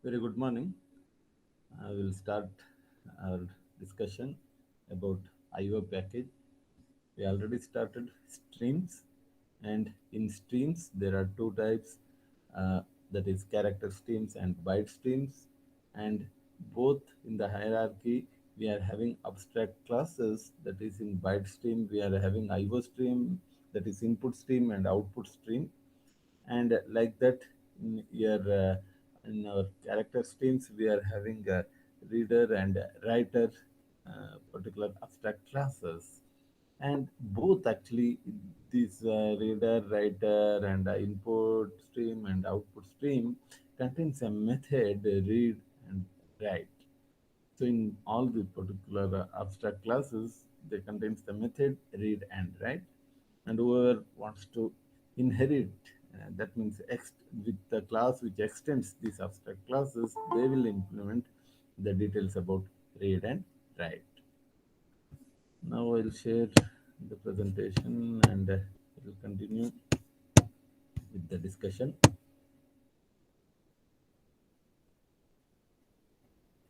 Very good morning. I will start our discussion about IO package. We already started streams, and in streams there are two types, uh, that is character streams and byte streams, and both in the hierarchy we are having abstract classes, that is in byte stream we are having IO stream, that is input stream and output stream, and like that in our character streams we are having a reader and a writer, particular abstract classes, and both actually this reader writer and input stream and output stream contains a method read and write. So in all the particular abstract classes, they contains the method read and write, and whoever wants to inherit, that means with the class which extends these abstract classes, they will implement the details about read and write. Now I'll share the presentation and we'll continue with the discussion.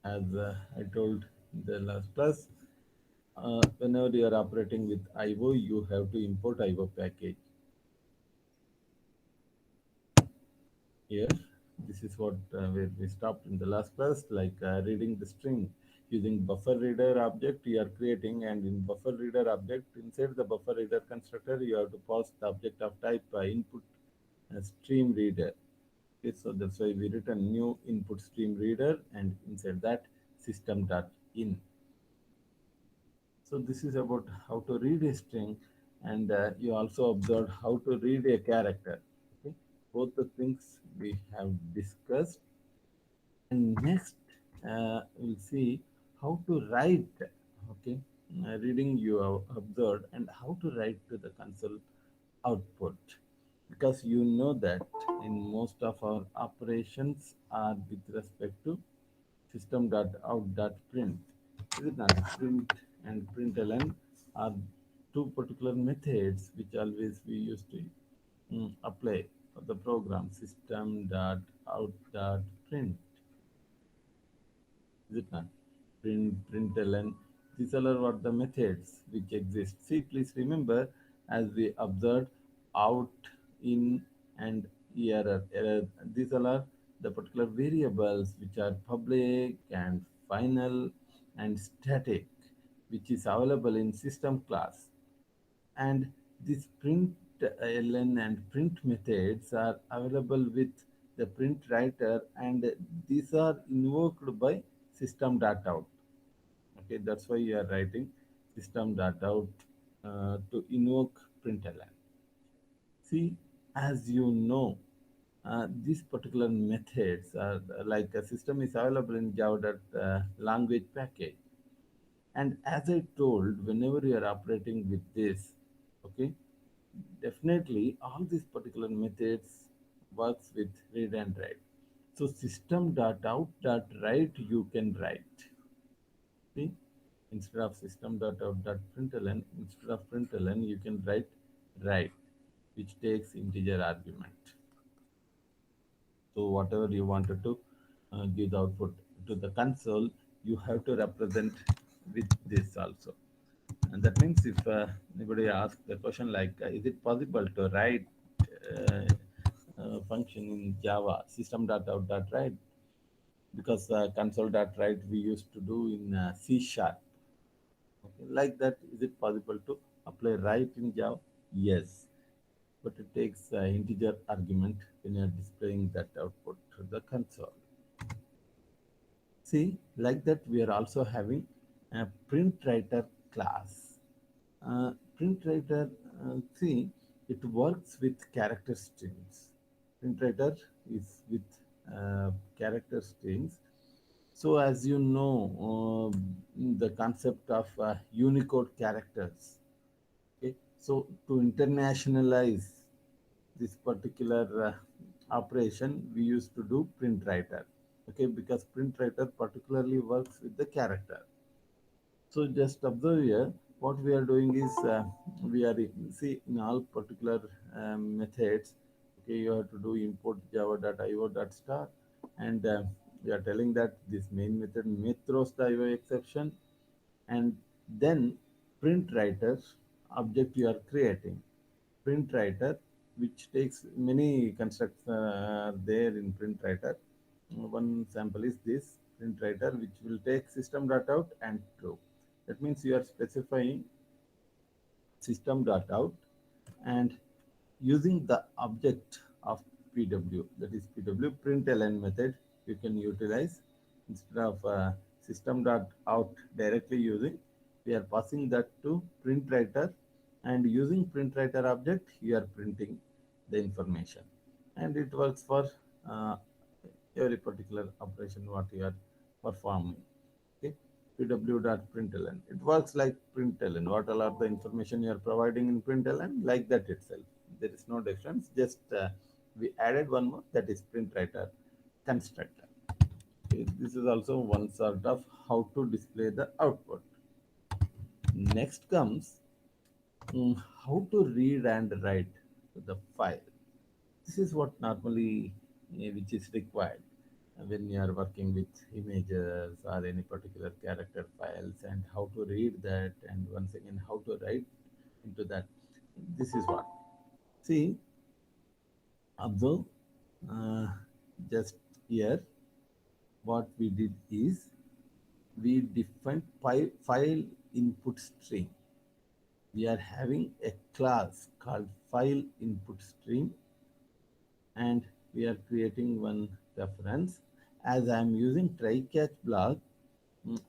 As I told in the last class, whenever you are operating with IO, you have to import IO package. Here, this is what where we stopped in the last class, like reading the string using buffer reader object you are creating, and in buffer reader object inside the buffer reader constructor you have to pass the object of type input stream reader. Okay, so that's why we written new input stream reader, and inside that system dot in. So this is about how to read a string, and you also observed how to read a character. Okay, both the things we have discussed, and next we'll see how to write. Okay, reading you have observed, and how to write to the console output, because you know that in most of our operations are with respect to system.out.print. Is it not? Print and println are two particular methods which always we used to apply for the program system.out.print. Is it not? Print, println. These all are what the methods which exist. See, please remember, as we observed, out, in, and error. Error. These all are the particular variables which are public and final and static, which is available in system class. And these print ln and print methods are available with the print writer, and these are invoked by system.out. Okay, that's why you are writing system.out to invoke println. See, as you know, these particular methods are like a system is available in Java language package. And as I told, whenever you are operating with this, okay, definitely all these particular methods works with read and write. So system.out.write you can write. See, instead of system.out.println, instead of println you can write, which takes integer argument. So whatever you wanted to give the output to the console, you have to represent with this also. And that means if anybody asks the question like, is it possible to write uh, function in Java system.out.write? Because console.write we used to do in C sharp. Okay, like that, is it possible to apply write in Java? Yes, but it takes integer argument when you are displaying that output to the console. See, like that, we are also having a print writer class. Print writer, see, it works with character strings. Print writer is with character strings. So, as you know, the concept of Unicode characters. Okay, so to internationalize this particular operation, we used to do print writer. Okay, because print writer particularly works with the character. So just observe here, what we are doing is we are see in all particular methods. Okay, you have to do import java.io.star, and We are telling that this main method may throws the IO exception, and then print writer object you are creating. Print writer, which takes many constructs there in print writer. One sample is this print writer, which will take system.out and true. That means you are specifying system.out and using the object of PW, that is PW println method, you can utilize instead of system.out directly using. We are passing that to print writer, and using print writer object, you are printing the information, and it works for uh, every particular operation what you are performing. Okay, pw.println. It works like println. What all are the information you are providing in println, like that itself. There is no difference. Just we added one more, that is print writer constructor. Okay, this is also one sort of how to display the output. Next comes how to read and write the file. This is what normally which is required when you are working with images or any particular character files, and how to read that, and once again how to write into that. This is what, see, observe, uh, just here what we did is we defined file input stream. We are having a class called file input stream, and we are creating one reference. As I am using try catch block,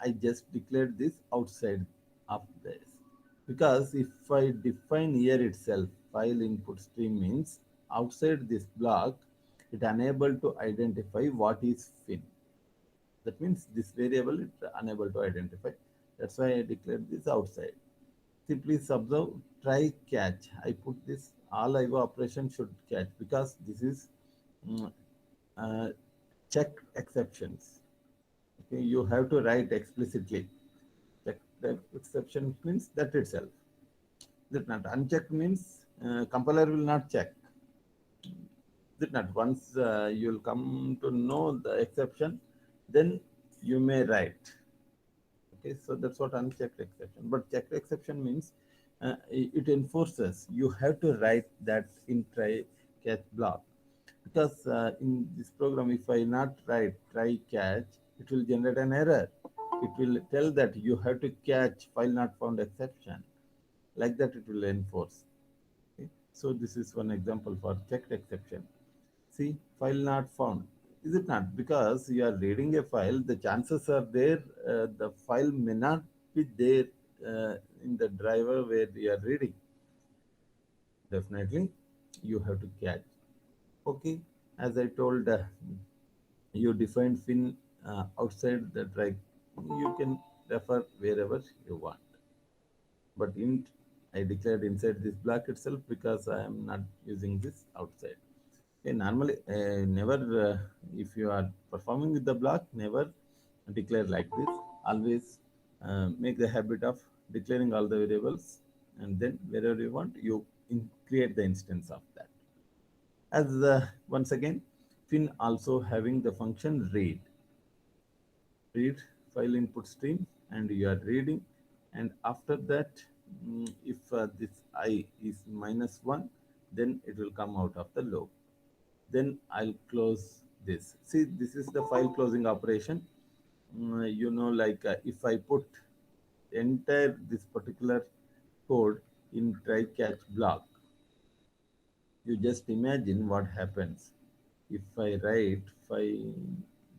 I just declared this outside of this, because if I define here itself file input stream means outside this block, it unable to identify what is fin. That means this variable it unable to identify. That's why I declared this outside. Simply observe try catch. I put this all IO operation should catch, because this is mm, uh, check exceptions. Okay, you have to write explicitly. Check the exception means that itself. That not unchecked means compiler will not check. That not once you'll come to know the exception, then you may write. Okay, so that's what unchecked exception. But checked exception means it enforces you have to write that in try catch block, because in this program if I not write try catch, it will generate an error. It will tell that you have to catch file not found exception, like that it will enforce. Okay? So this is one example for checked exception. See, file not found. Is it not? Because you are reading a file, the chances are there the file may not be there in the driver where you are reading. Definitely, you have to catch. Okay, as I told, you define fin outside the drive. You can refer wherever you want. But int I declared inside this block itself, because I am not using this outside. Normally, never, if you are performing with the block, never declare like this. Always make the habit of declaring all the variables, and then wherever you want, you create the instance of that. As once again, fin also having the function read file input stream, and you are reading, and after that, if this I is -1, then it will come out of the loop. Then I'll close this. See, this is the file closing operation. Like if I put entire this particular code in try catch block, you just imagine what happens. If I write file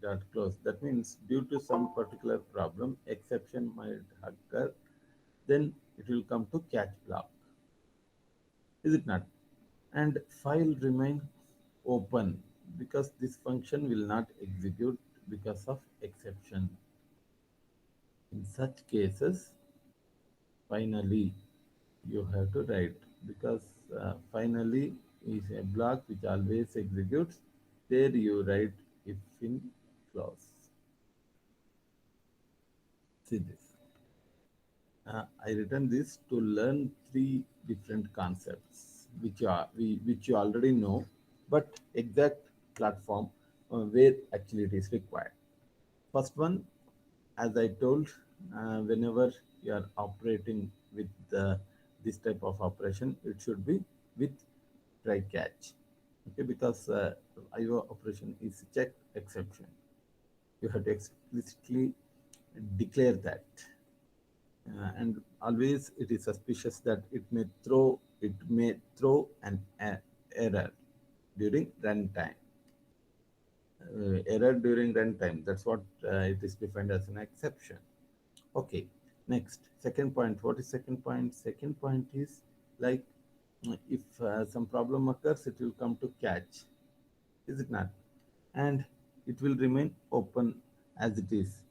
dot close, that means due to some particular problem, exception might occur, then it will come to catch block. Is it not? And file remain open, because this function will not execute because of exception. In such cases, finally you have to write, because finally is a block which always executes. There you write if in clause. See this. I written this to learn three different concepts which you already know, but exact platform where actually it is required. First one, as I told, whenever you are operating with this type of operation, it should be with try catch. Okay, because IO operation is check exception. You have to explicitly declare that. And always it is suspicious that it may throw an error during runtime. Error during runtime. That's what it is defined as an exception. Okay. Next, second point. What is second point? Second point is like if some problem occurs, it will come to catch. Is it not? And it will remain open as it is.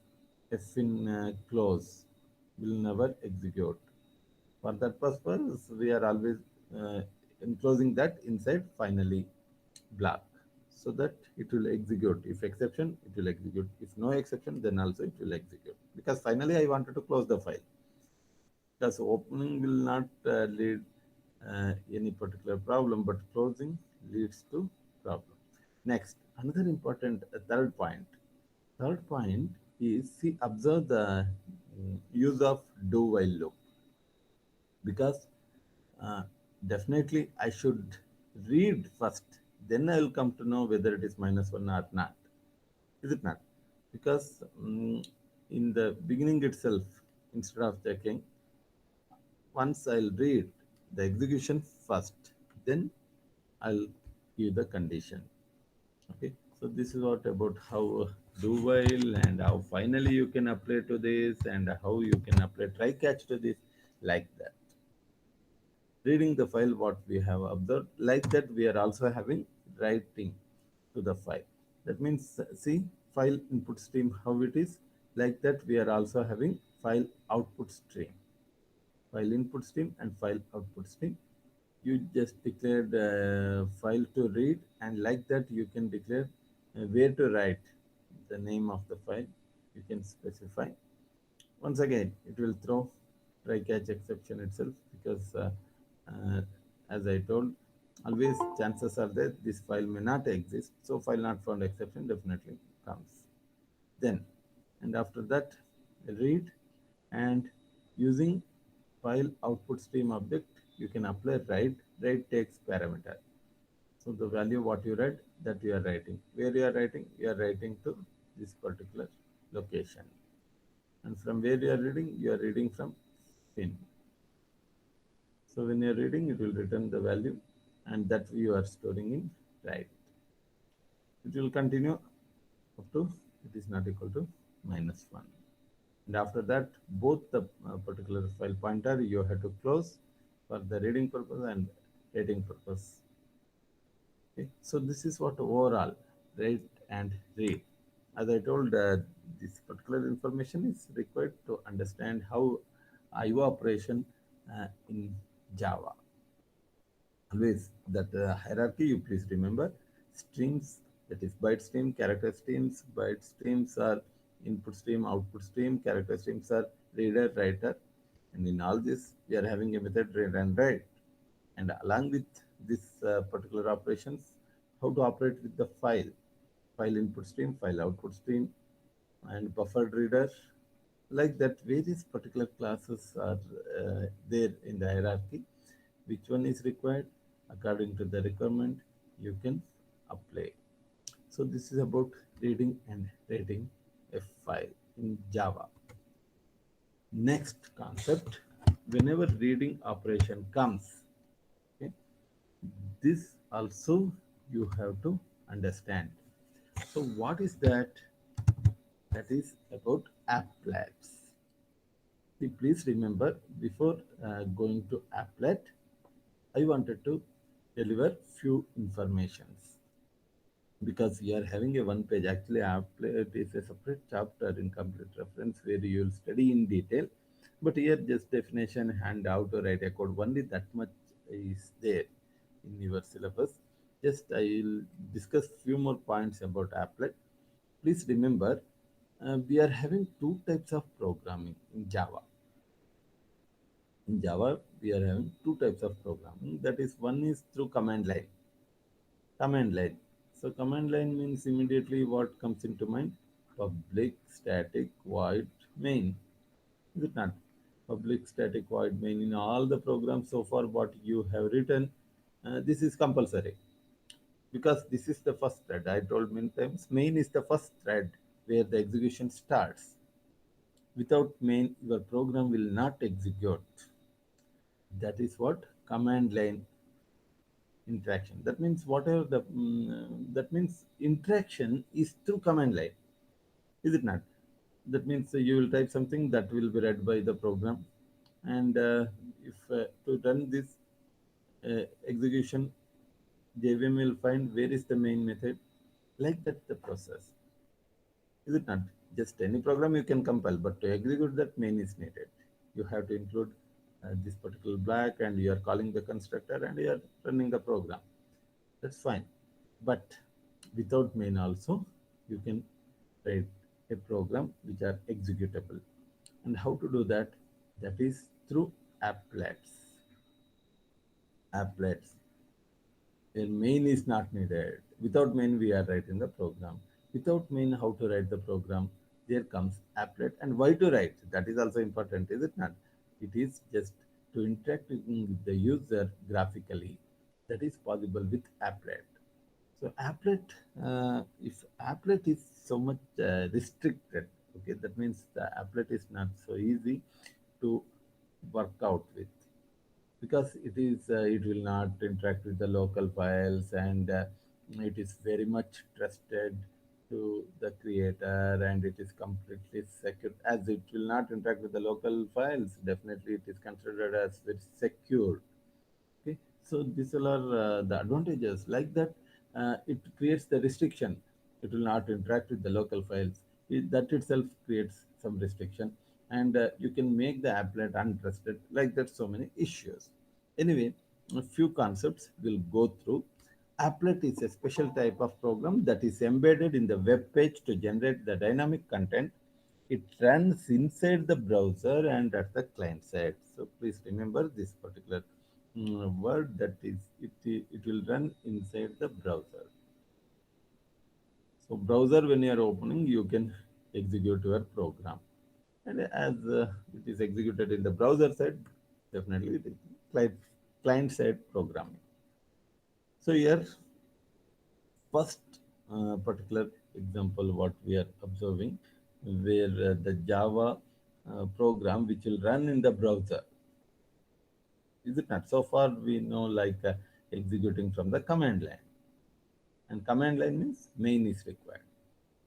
F in close will never execute. For that purpose, we are always uh, enclosing that inside finally block so that it will execute. If exception, it will execute. If no exception, then also it will execute. Because finally, I wanted to close the file. Because opening will not lead any particular problem, but closing leads to problem. Next, another important third point. Third point is see observe the use of do while loop because uh, definitely I should read first, then I will come to know whether it is minus one or not. Is it not? Because in the beginning itself, instead of checking, once I'll read the execution first, then I'll give the condition. Okay, so this is what about how do while and how finally you can apply to this and how you can apply try catch to this like that. Reading the file what we have observed like that we are also having writing to the file. That means see file input stream how it is like that we are also having file output stream, file input stream and file output stream. You just declared file to read and like that you can declare where to write the name of the file. You can specify. Once again it will throw try catch exception itself because uh, as I told always chances are that this file may not exist, so file not found exception definitely comes then. And after that read and using file output stream object you can apply write. Write takes parameter, so the value what you read that you are writing, where you are writing, you are writing to this particular location, and from where you are reading, you are reading from fin. So when you are reading, it will return the value, and that you are storing in write. It will continue up to it is not equal to minus one, and after that, both the particular file pointer you have to close for the reading purpose and writing purpose. Okay, so this is what overall write and read. As I told, this particular information is required to understand how IO operation in Java. Always that hierarchy you please remember streams, that is byte stream, character streams. Byte streams are input stream, output stream. Character streams are reader, writer, and in all this we are having a method read and write. And along with this particular operations, how to operate with the file input stream, file output stream, and buffered reader. Like that, various particular classes are there in the hierarchy. Which one is required according to the requirement, you can apply. So this is about reading and writing a file in Java. Next concept, whenever reading operation comes, okay, this also you have to understand. So what is that? That is about applets. See, please remember before going to applet, I wanted to deliver few informations because we are having a one page. Actually, applet is a separate chapter in complete reference where you will study in detail. But here, just definition and how to write a code. Only that much is there in your syllabus. Just I will discuss few more points about applet. Please remember, we are having two types of programming in Java. In Java, we are having two types of programming. That is, one is through command line. Command line. So command line means immediately what comes into mind? public static void main. Is it not? Public static void main in all the programs so far what you have written, this is compulsory because this is the first thread. I told many times main is the first thread where the execution starts. Without main, your program will not execute. That is what command line interaction. That means whatever that means interaction is through command line. Is it not? That means you will type something that will be read by the program, and if to run this execution, JVM will find where is the main method. Like that, the process. Is it not? Just any program you can compile, but to execute that main is needed. You have to include this particular block, and you are calling the constructor, and you are running the program. That's fine. But without main also, you can write a program which are executable. And how to do that? That is through applets. Applets. A main is not needed. Without main, we are writing the program. Without main, how to write the program? There comes applet and why to write. That is also important, is it not? It is just to interact with the user graphically. That is possible with applet. So applet, if applet is so much restricted, okay, that means the applet is not so easy to work out with because it will not interact with the local files, and it is very much trusted to the creator, and it is completely secure as it will not interact with the local files. Definitely it is considered as very secure. Okay, so these all are the advantages. Like that, it creates the restriction. It will not interact with the local files. That itself creates some restriction, and you can make the applet untrusted. Like that, so many issues. Anyway, a few concepts we'll go through. Applet is a special type of program that is embedded in the web page to generate the dynamic content. It runs inside the browser and at the client side. So please remember this particular word, that is it will run inside the browser. So browser, when you are opening, you can execute your program, and as it is executed in the browser side, definitely it is client side programming. So here, first particular example what we are observing, where the Java program which will run in the browser. Is it not? So far we know like executing from the command line, and command line means main is required.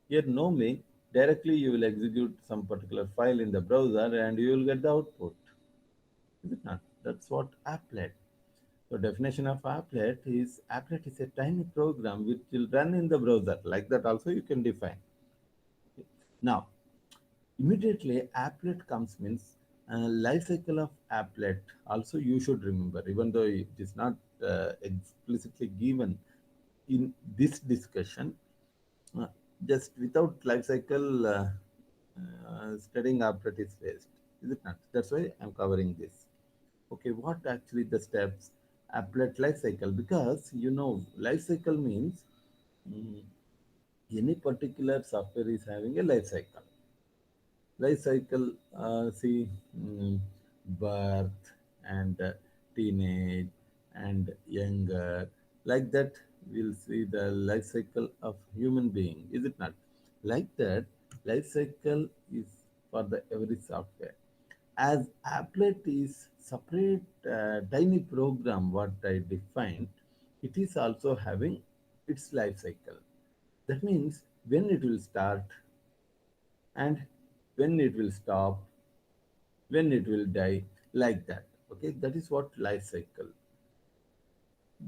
Here no main, directly you will execute some particular file in the browser and you will get the output. Is it not? That's what applet. So definition of applet is a tiny program which will run in the browser. Like that also you can define. Now, immediately applet comes means life cycle of applet. Also, you should remember, even though it is not explicitly given in this discussion, uh, just without life cycle studying applet is waste. Is it not? That's why I'm covering this. Okay, what actually the steps applet life cycle? Because life cycle means mm, any particular software is having a life cycle. Life cycle, see, birth and teenage and younger. Like that, we'll see the life cycle of human being. Is it not? Like that, life cycle is for the every software. As applet is separate tiny program, what I defined, it is also having its life cycle. That means when it will start and when it will stop, when it will die, like that. Okay, that is what life cycle.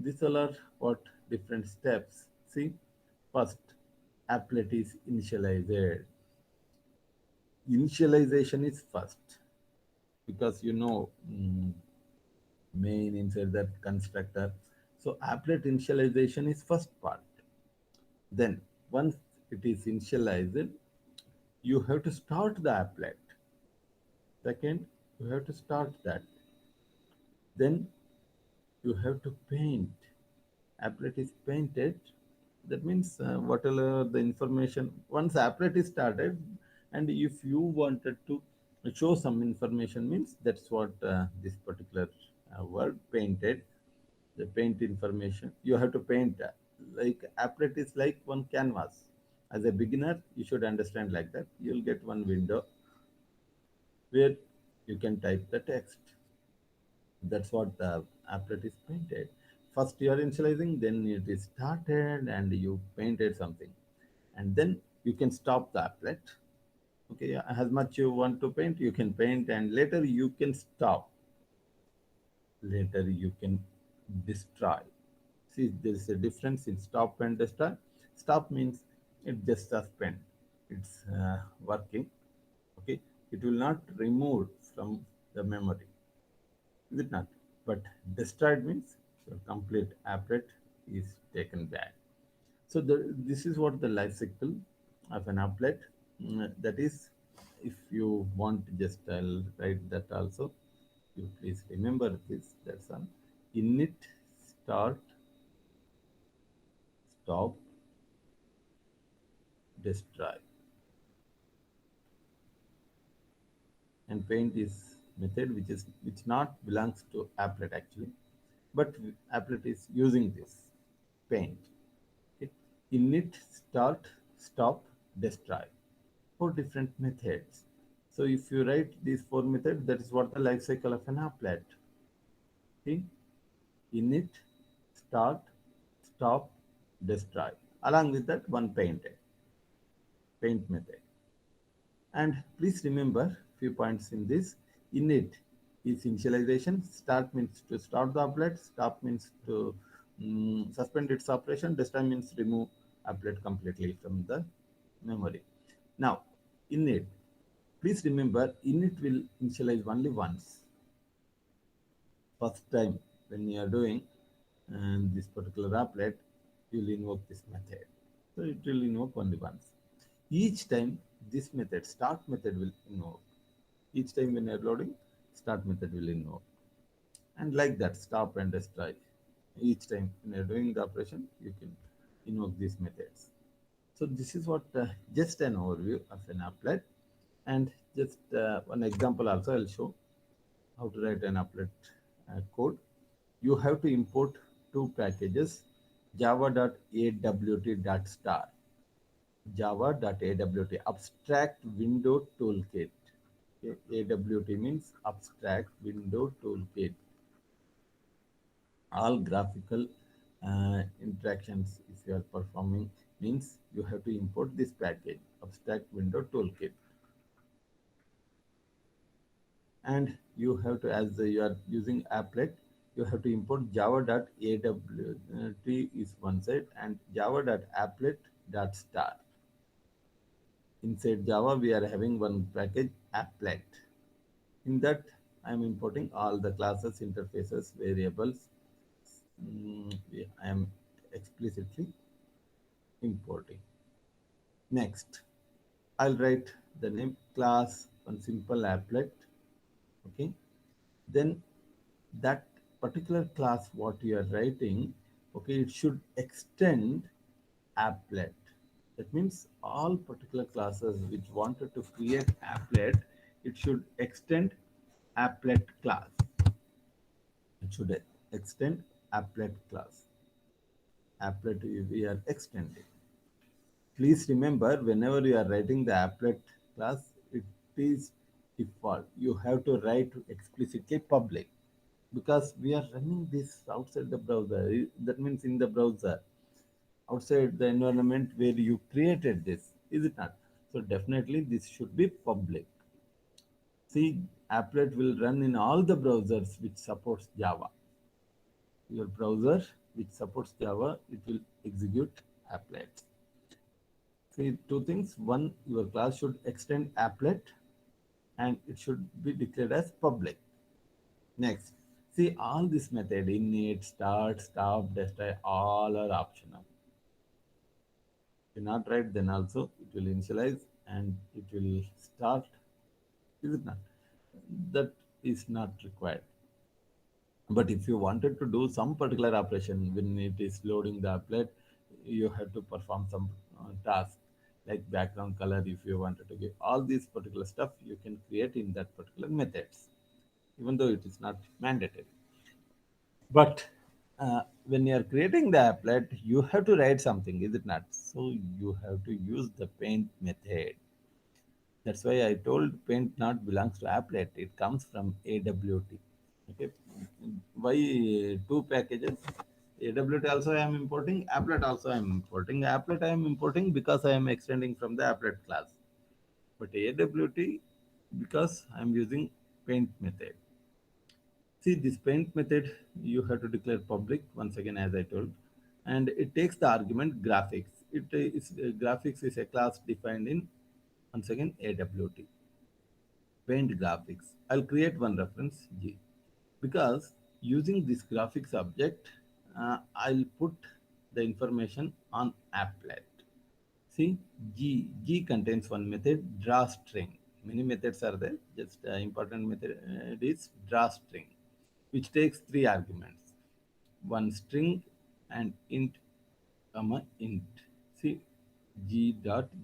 These all are what different steps. See, first, applet is initialized. Initialization is first because main inside that constructor. So applet initialization is first part. Then once it is initialized, you have to start the applet. Second, you have to start that. Then you have to paint. Applet is painted That means whatever the information, once applet is started, and if you wanted to show some information, means that's what this particular word painted, the paint information. You have to paint like applet is like one canvas. As a beginner, you should understand like that. You'll get one window where you can type the text. That's what the applet is painted. First you are initializing, then it is started and you painted something. And then you can stop the applet. Okay, as much you want to paint, you can paint, and later you can stop. Later you can destroy. See, there is a difference in stop and destroy. Stop means it just suspend. It's working. Okay, it will not remove from the memory. Is it not? But destroyed means your complete applet is taken back. So this is what the life cycle of an applet. That is, if you want, just I'll write that also. You please remember this. That's on init, start, stop, destroy, and paint is method which not belongs to applet actually, but applet is using this paint. Okay. Init, start, stop, destroy. Four different methods. So if you write these four methods, that is what the life cycle of an applet. See, init, start, stop, destroy. Along with that, one paint method. And please remember few points in this. Init is initialization. Start means to start the applet. Stop means to suspend its operation. Destroy means remove applet completely from the memory. Now, init. Please remember, init will initialize only once. First time when you are doing and this particular applet, you will invoke this method. So it will invoke only once. Each time this method, start method will invoke. Each time when you are loading, start method will invoke. And like that, stop and destroy. Each time when you are doing the operation, you can invoke these methods. So this is what just an overview of an applet, and just one example also I'll show how to write an applet code. You have to import two packages, java.awt.star, java.awt, abstract window toolkit. Okay, AWT means abstract window toolkit. All graphical interactions, if you are performing, means you have to import this package, abstract window toolkit. And you have to, as you are using applet, you have to import java.awt is one side and java.applet.star. Inside Java, we are having one package applet. In that, I am importing all the classes, interfaces, variables. I am explicitly importing. Next, I'll write the name class, one simple applet. Okay. Then that particular class, what you are writing, okay, it should extend applet. That means all particular classes which wanted to create applet, it should extend applet class. It should extend applet class. Applet we are extending. Please remember, whenever you are writing the applet class, it is default. You have to write explicitly public because we are running this outside the browser. That means in the browser, outside the environment where you created this, is it not? So definitely this should be public. See, applet will run in all the browsers which supports Java. Your browser which supports Java, it will execute applet. See, two things. One, your class should extend applet and it should be declared as public. Next, see all this method, init, start, stop, destroy, all are optional. If you not write, then also it will initialize and it will start. Is it not? That is not required. But if you wanted to do some particular operation when it is loading the applet, you have to perform some task like background color. If you wanted to give all these particular stuff, you can create in that particular methods, even though it is not mandatory. But when you are creating the applet, you have to write something, is it not? So you have to use the paint method. That's why I told paint not belongs to applet. It comes from AWT. Okay. Why two packages? AWT also I am importing, applet also I am importing. Applet I am importing because I am extending from the applet class. But AWT because I am using paint method. See, this paint method, you have to declare public once again, as I told, and it takes the argument graphics. Graphics is a class defined in once again AWT. Paint graphics. I'll create one reference G because using this graphics object, I'll put the information on applet. See, G contains one method drawString. Many methods are there. Just important method is drawString, which takes three arguments: one string and int, comma int. See, G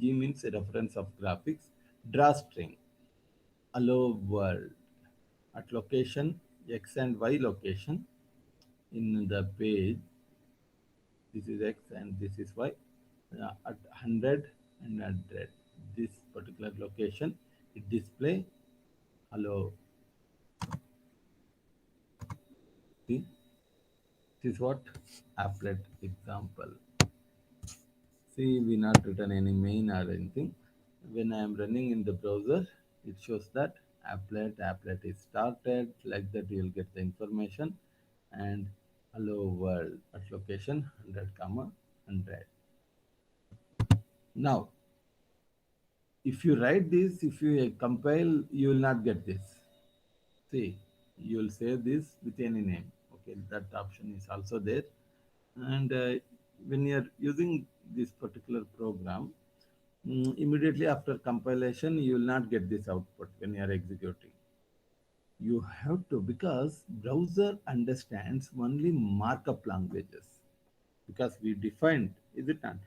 means a reference of graphics. DrawString allow world at location x and y location in the page. This is x and this is y. At 100 and 100, this particular location, it display hello. See, this is what applet example. See, we not written any main or anything. When I am running in the browser, it shows that applet is started. Like that, you will get the information and hello world at location 100 comma 100. Now, if you write this, if you compile, you will not get this. See, you will save this with any name. Okay, that option is also there. And when you are using this particular program, immediately after compilation, you will not get this output when you are executing. You have to, because browser understands only markup languages, because we defined, is it not?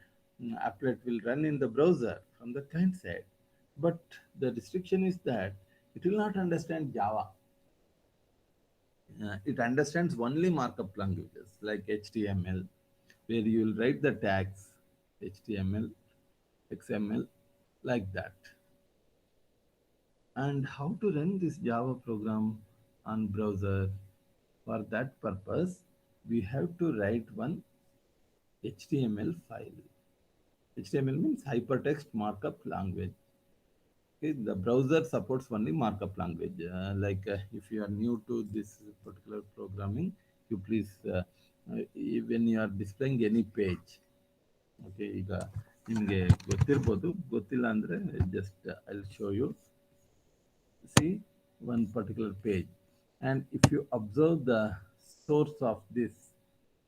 Applet will run in the browser from the client side, but the restriction is that it will not understand Java. It understands only markup languages like HTML, where you will write the tags HTML, XML, like that. And how to run this Java program on browser? For that purpose, we have to write one HTML file. HTML means hypertext markup language. Okay, the browser supports only markup language. If you are new to this particular programming, you please when you are displaying any page, okay, ಈಗ ನಿಮಗೆ ಗೊತ್ತಿರ್ಬೋದು, ಗೊತ್ತಿಲ್ಲ ಅಂದರೆ just I'll show you. See, one particular page, and if you observe the source of this,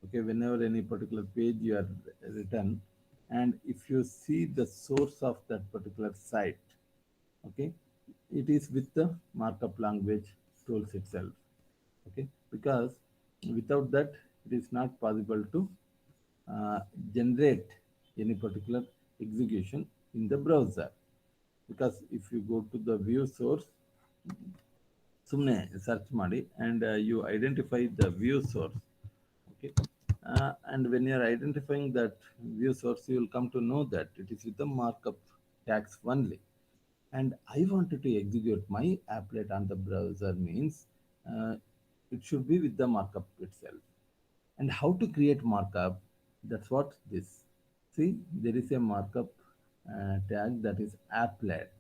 okay, whenever any particular page you are written, and if you see the source of that particular site, okay, it is with the markup language tools itself. Okay, because without that it is not possible to uh, generate any particular execution in the browser. Because if you go to the view source, ಸುಮ್ಮನೆ search ಮಾಡಿ and you identify the view source. Okay, and when you are identifying that view source, you will come to know that it is with the markup tags only. And I wanted to execute my applet on the browser means uh, it should be with the markup itself. And how to create markup? That's what this. See, there is a markup tag that is applet.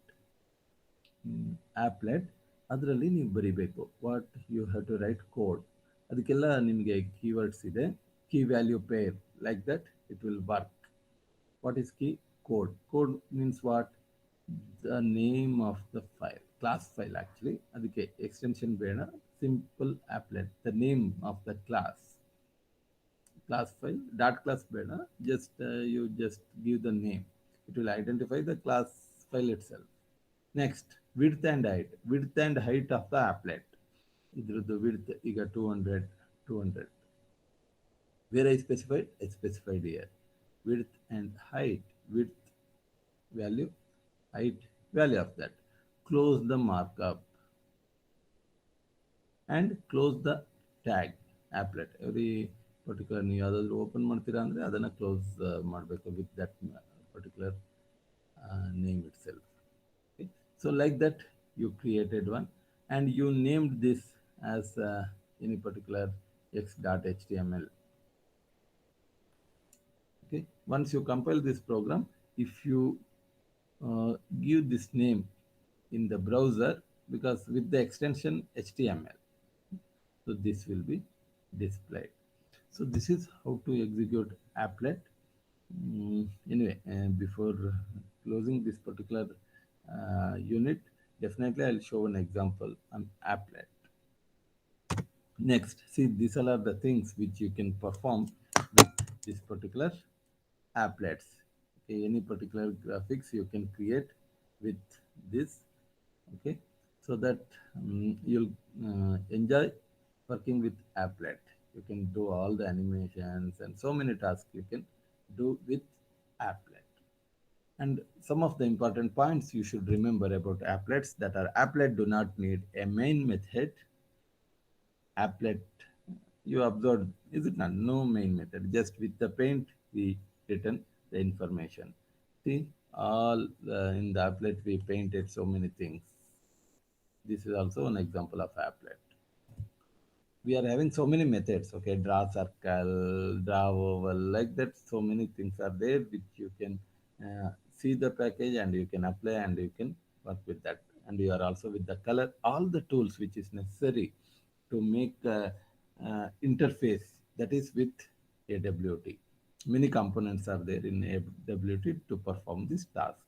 Applet, ಅದರಲ್ಲಿ ನೀವು ಬರಿಬೇಕು what you have to write code. ಅದಕ್ಕೆಲ್ಲ ನಿಮಗೆ keywords ಇದೆ. Key value pair, like that it will work. What is key? Code. Code means what? The name of the file, class file actually. ಅದಕ್ಕೆ extension ಬೇಡ, simple applet, the name of the class file. Dot class ಬೇಡ, just you just give the name. It will identify the class file itself. Next, width and height. Width and height of the applet. ಇದ್ರದ್ದು width ಈಗ 200. Where I specified? I specified here. width and height, width value, height value of that. Close the markup and close the tag applet. Every particular ನೀವು ಯಾವುದಾದ್ರೂ open ಮಾಡ್ತೀರಾ ಅಂದರೆ ಅದನ್ನು close ಮಾಡಬೇಕು with that particular name itself. Okay. So like that you created one and you named this as any particular x.html. Okay, once you compile this program, if you give this name in the browser, because with the extension HTML, so this will be displayed. So this is how to execute applet. Anyway, before closing this particular unit, definitely I'll show an example on applet. Next, see, these all are the things which you can perform with this particular applets. Okay, any particular graphics you can create with this. Okay, so that you'll enjoy working with applet. You can do all the animations and so many tasks you can do with applet. And some of the important points you should remember about applets, that are applet do not need a main method. Applet, you observed, is it not? No main method. Just with the paint, we written the information. See, all in the applet we painted so many things. This is also an example of applet. We are having so many methods. Okay, draw circle, draw oval, like that. So many things are there which you can see the package and you can apply and you can work with that. And you are also with the color, all the tools which is necessary to make interface, that is with AWT. Many components are there in AWT to perform this task.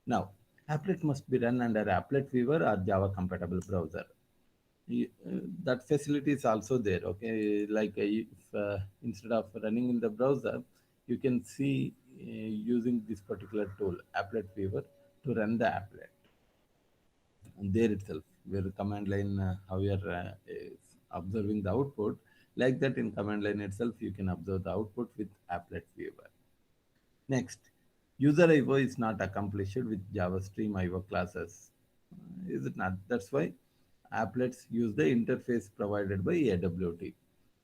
Now, applet must be run under Applet Viewer or Java compatible browser. That facility is also there. Okay, like if instead of running in the browser, you can see using this particular tool, Applet Viewer, to run the applet. And there itself, where command line, how you are is observing the output, like that in command line itself, you can observe the output with Applet Viewer. Next, user IO is not accomplished with Java Stream IO classes. Is it not? That's why applets use the interface provided by AWT.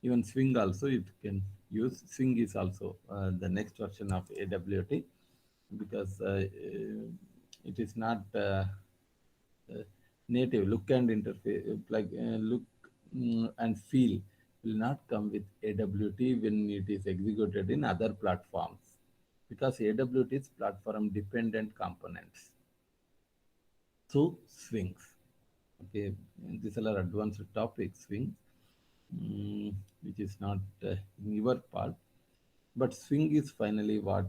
Even Swing also it can use. Swing is also the next version of AWT, because it is not native. Look and interface, like look and feel will not come with AWT when it is executed in other platforms, because AWT is platform dependent components. So swings. Okay, these are advanced topics, swings, which is not in your part. But swing is finally what,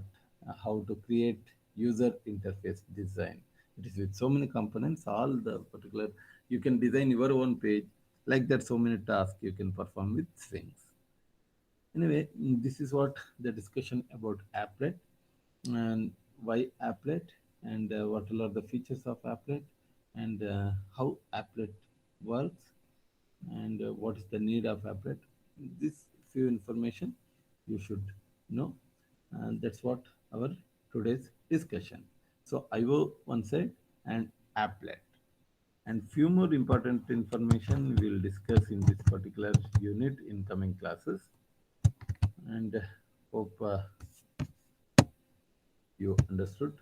how to create user interface design. It is with so many components, all the particular, you can design your own page, like that. So many tasks you can perform with swings. Anyway, this is what the discussion about applet, and why applet, and what are the features of applet, and how applet works, and what is the need of applet. This few information you should know, and that's what our today's discussion. So IO one side and applet, and few more important information we will discuss in this particular unit in coming classes, and hope you understood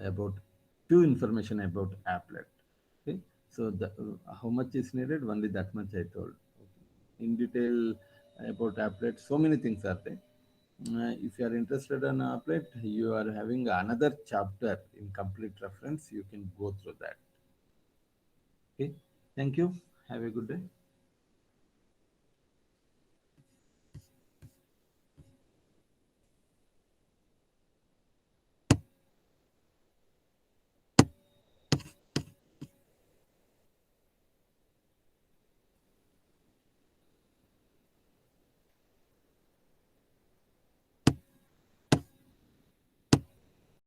about few information about applet. Okay, so the how much is needed, only that much I told. Okay. In detail about applet, so many things are there. If you are interested in applet, you are having another chapter in complete reference, you can go through that. Okay, thank you, have a good day.